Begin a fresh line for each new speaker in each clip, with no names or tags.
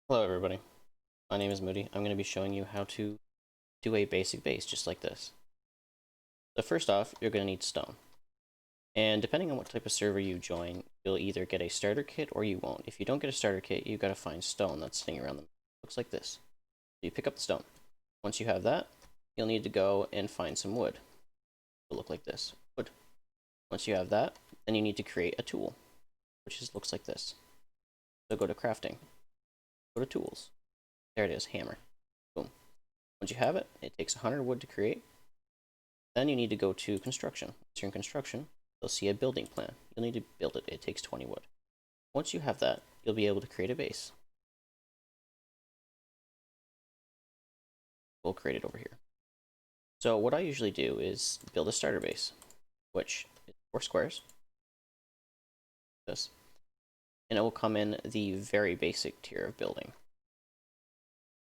Hello everybody, my name is Moodie. I'm going to be showing you how to do a basic base just like this. So first off, you're going to need stone. And depending on what type of server you join, you'll either get a starter kit or you won't. If you don't get a starter kit, you've got to find stone that's sitting around them. Looks like this. So you pick up the stone. Once you have that, you'll need to go and find some wood. It'll look like this. Wood. Once you have that, then you need to create a tool, which looks like this. So go to crafting. Go to tools. There it is, hammer. Boom. Once you have it, it takes 100 wood to create. Then you need to go to construction. Once you're in construction, you'll see a building plan. You'll need to build it. It takes 20 wood. Once you have that, you'll be able to create a base. We'll create it over here. So what I usually do is build a starter base, which is 4 squares. This. And it will come in the very basic tier of building.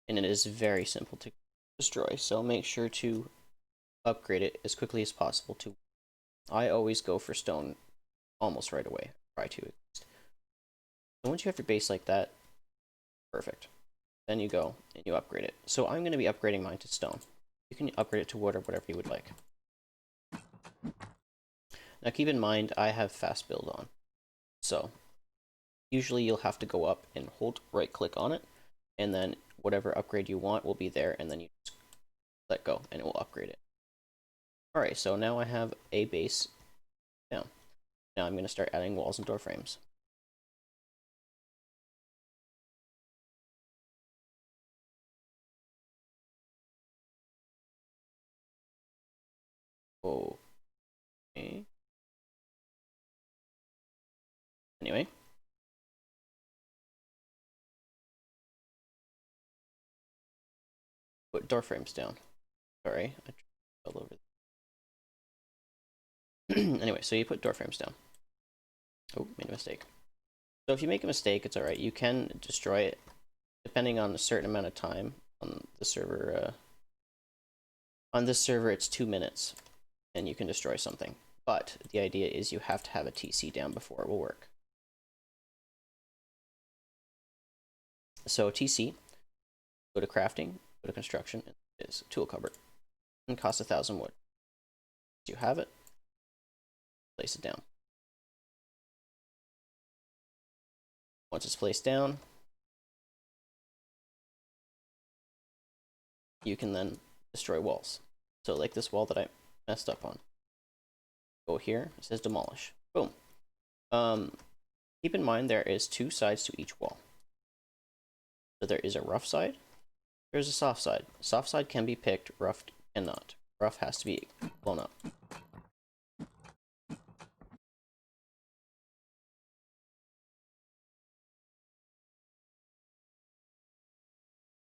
And it is very simple to destroy, so make sure to upgrade it as quickly as possible to. I always go for stone almost right away. Try to at least. So once you have your base like that, perfect. Then you go and you upgrade it. So I'm going to be upgrading mine to stone. You can upgrade it to wood or whatever you would like. Now keep in mind, I have fast build on. So usually you'll have to go up and hold right click on it, and then whatever upgrade you want will be there, and then you just let go and it will upgrade it. Alright, so now I have a base down. Now I'm going to start adding walls and door frames. Okay. Anyway. Put door frames down. Sorry, I all over. Anyway, so you put door frames down. Oh, made a mistake. So if you make a mistake, it's alright. You can destroy it depending on a certain amount of time on the server. On this server, it's 2 minutes, and you can destroy something. But the idea is you have to have a TC down before it will work. So TC, go to crafting, go to construction, and it is tool cupboard, and costs 1,000 wood. Once you have it, place it down. Once it's placed down, you can then destroy walls. So like this wall that I messed up on. Go here, it says demolish. Boom. Keep in mind there is 2 sides to each wall. So there is a rough side, there's a soft side. Soft side can be picked, rough cannot. Rough has to be blown up.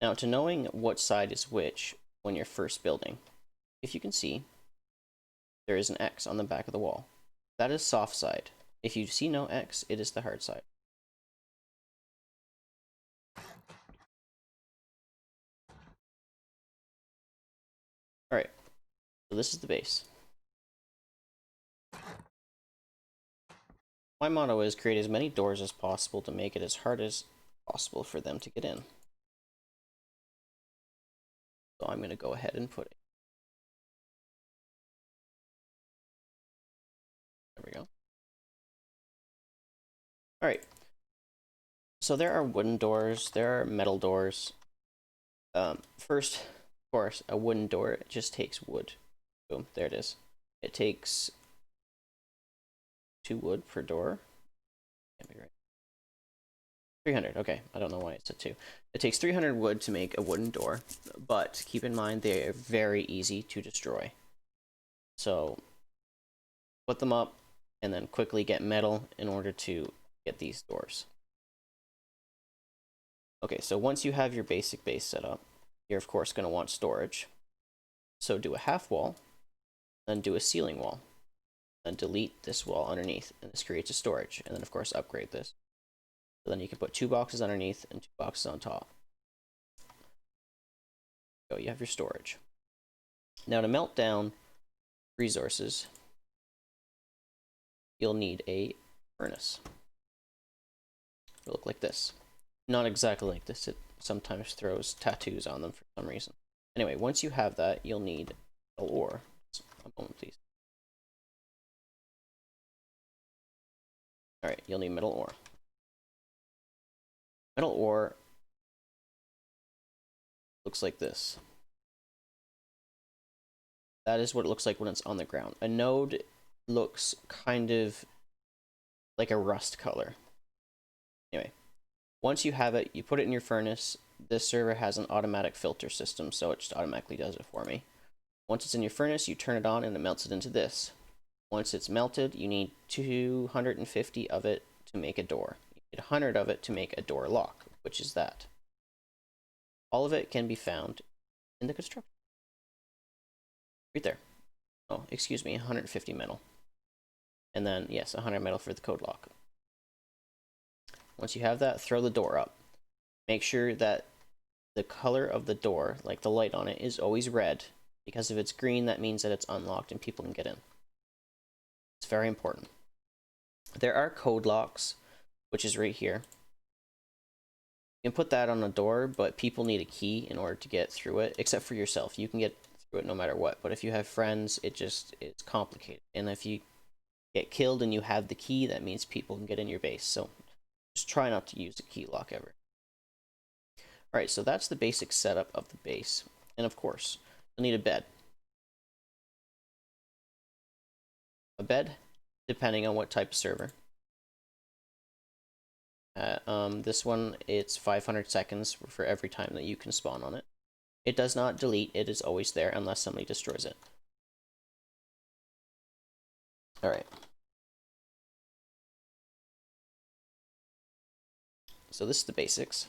Now, to knowing what side is which when you're first building, if you can see, there is an X on the back of the wall. That is soft side. If you see no X, it is the hard side. Alright, so this is the base. My motto is create as many doors as possible to make it as hard as possible for them to get in. So I'm going to go ahead and put it. There we go. Alright. So there are wooden doors, there are metal doors. First, of course, a wooden door, it just takes wood. Boom, there it is. It takes 2 wood per door. Can't be right. 300, okay. I don't know why it said 2. It takes 300 wood to make a wooden door, but keep in mind they are very easy to destroy. So, put them up, and then quickly get metal in order to get these doors. Okay, so once you have your basic base set up, you're of course going to want storage. So do a half wall, then do a ceiling wall, then delete this wall underneath, and this creates a storage, and then of course upgrade this. So then you can put 2 boxes underneath and 2 boxes on top. So you have your storage. Now to melt down resources, you'll need a furnace. It'll look like this. not exactly like this. It sometimes throws tattoos on them for some reason. Anyway, once you have that, you'll need metal ore. So, a moment, please. Alright, you'll need metal ore. Metal ore looks like this. That is what it looks like when it's on the ground. A node looks kind of like a rust color. Anyway, once you have it, you put it in your furnace. This server has an automatic filter system, so it just automatically does it for me. Once it's in your furnace, you turn it on and it melts it into this. Once it's melted, you need 250 of it to make a door. You need 100 of it to make a door lock, which is that. All of it can be found in the construction. Right there. Oh, excuse me, 150 metal. And then, yes, 100 metal for the code lock. Once you have that, throw the door up. Make sure that the color of the door, like the light on it, is always red. Because if it's green, that means that it's unlocked and people can get in. It's very important. There are code locks, which is right here. You can put that on a door, but people need a key in order to get through it, except for yourself. You can get through it no matter what, but if you have friends, it's complicated. And if you get killed and you have the key, that means people can get in your base. So just try not to use a key lock ever. Alright, so that's the basic setup of the base. And of course, you'll need a bed. A bed, depending on what type of server. This one, it's 500 seconds for every time that you can spawn on it. It does not delete, it is always there unless somebody destroys it. Alright. So this is the basics.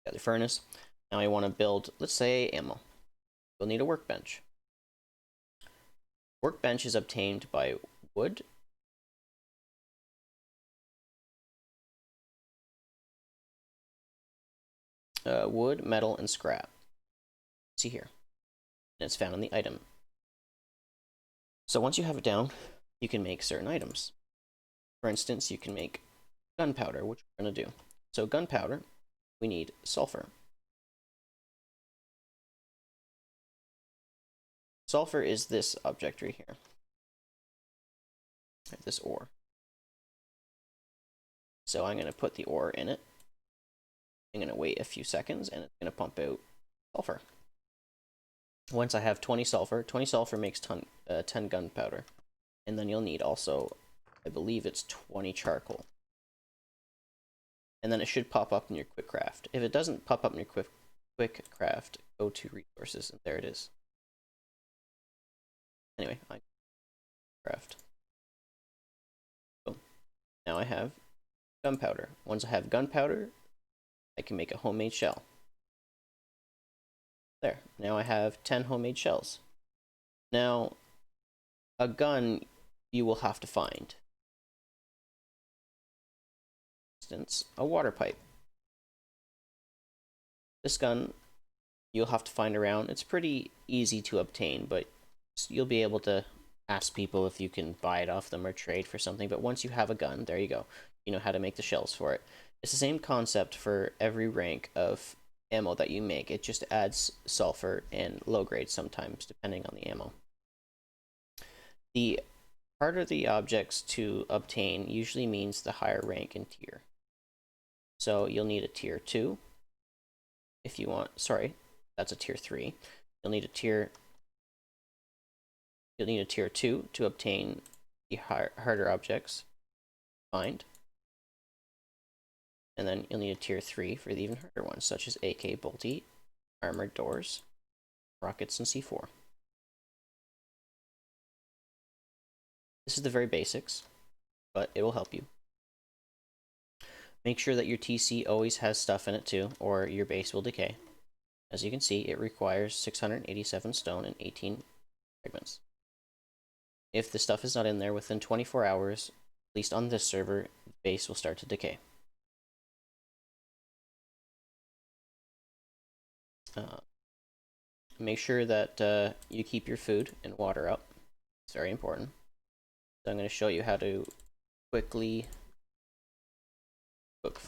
Got the furnace. Now I want to build, let's say, ammo. We'll need a workbench. Workbench is obtained by wood. Wood, metal, and scrap. See here. And it's found in the item. So once you have it down, you can make certain items. For instance, you can make gunpowder, which we're going to do. So gunpowder, we need sulfur. Sulfur is this object right here. This ore. So I'm going to put the ore in it. I'm going to wait a few seconds and it's going to pump out sulfur. Once I have 20 sulfur makes 10 gunpowder. And then you'll need also, I believe it's 20 charcoal. And then it should pop up in your quick craft. If it doesn't pop up in your quick craft, go to resources and there it is. Anyway, I craft. Boom. Now I have gunpowder. Once I have gunpowder, I can make a homemade shell. There. Now I have 10 homemade shells. Now, a gun you will have to find. For instance, a water pipe. This gun you'll have to find around. It's pretty easy to obtain, but you'll be able to ask people if you can buy it off them or trade for something. But once you have a gun, there you go. You know how to make the shells for it. It's the same concept for every rank of ammo that you make. It just adds sulfur and low grade sometimes, depending on the ammo. The harder the objects to obtain usually means the higher rank and tier. So you'll need a tier 2 if you want. Sorry, that's a tier 3. You'll need a tier 2 to obtain the harder objects. Find. And then you'll need a tier 3 for the even harder ones, such as AK Bolty, armored doors, rockets, and C4. This is the very basics, but it will help you. Make sure that your TC always has stuff in it too, or your base will decay. As you can see, it requires 687 stone and 18 fragments. If the stuff is not in there within 24 hours, at least on this server, the base will start to decay. Make sure that you keep your food and water up. It's very important. So I'm going to show you how to quickly cook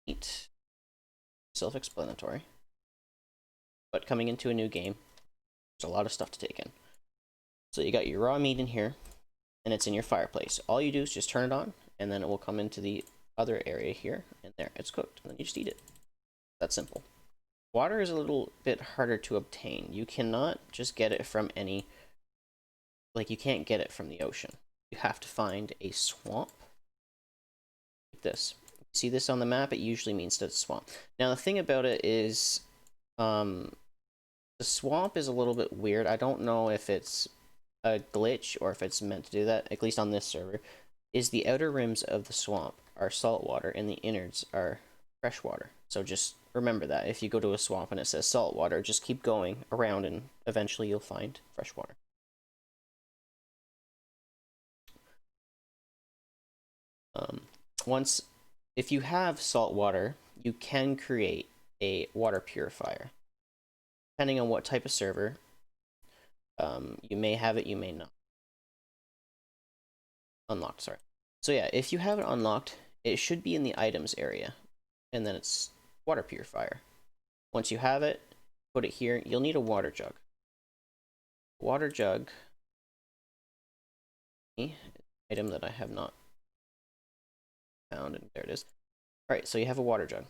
Neat. Self-explanatory. But coming into a new game, there's a lot of stuff to take in. So you got your raw meat in here, and it's in your fireplace. All you do is just turn it on, and then it will come into the other area here, and there, it's cooked, and then you just eat it. That's simple. Water is a little bit harder to obtain. You cannot just get it from any, like, you can't get it from the ocean. You have to find a swamp, like this. See this on the map? It usually means that it's swamp. Now, the thing about it is, the swamp is a little bit weird. I don't know if it's a glitch or if it's meant to do that, at least on this server, is the outer rims of the swamp are salt water and the innards are fresh water. So just remember that. If you go to a swamp and it says salt water, just keep going around and eventually you'll find fresh water. If you have salt water, you can create a water purifier. Depending on what type of server, you may have it, you may not. Unlocked, sorry. So yeah, if you have it unlocked, it should be in the items area, and then it's water purifier. Once you have it, put it here. You'll need a water jug. Water jug, item that I have not found, and there it is. All right, so you have a water jug.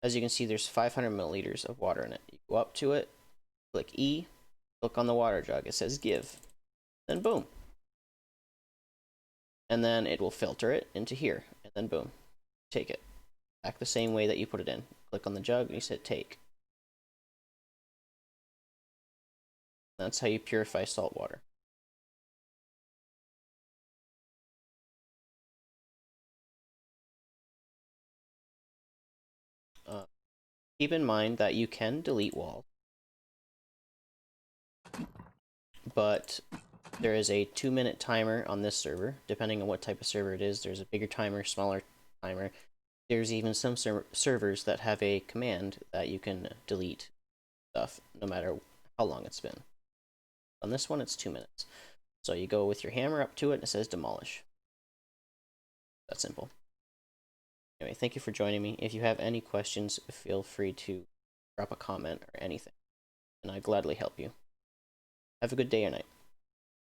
As you can see, there's 500 milliliters of water in it. You go up to it, click E, click on the water jug. It says give, then boom. And then it will filter it into here, and then boom, take it. Back the same way that you put it in. Click on the jug, and you said take. That's how you purify salt water. Keep in mind that you can delete walls, but there is a 2-minute timer on this server. Depending on what type of server it is, there's a bigger timer, smaller timer. There's even some servers that have a command that you can delete stuff no matter how long it's been. On this one, it's 2 minutes. So you go with your hammer up to it, and it says demolish. That's simple. Anyway, thank you for joining me. If you have any questions, feel free to drop a comment or anything, and I'd gladly help you. Have a good day or night.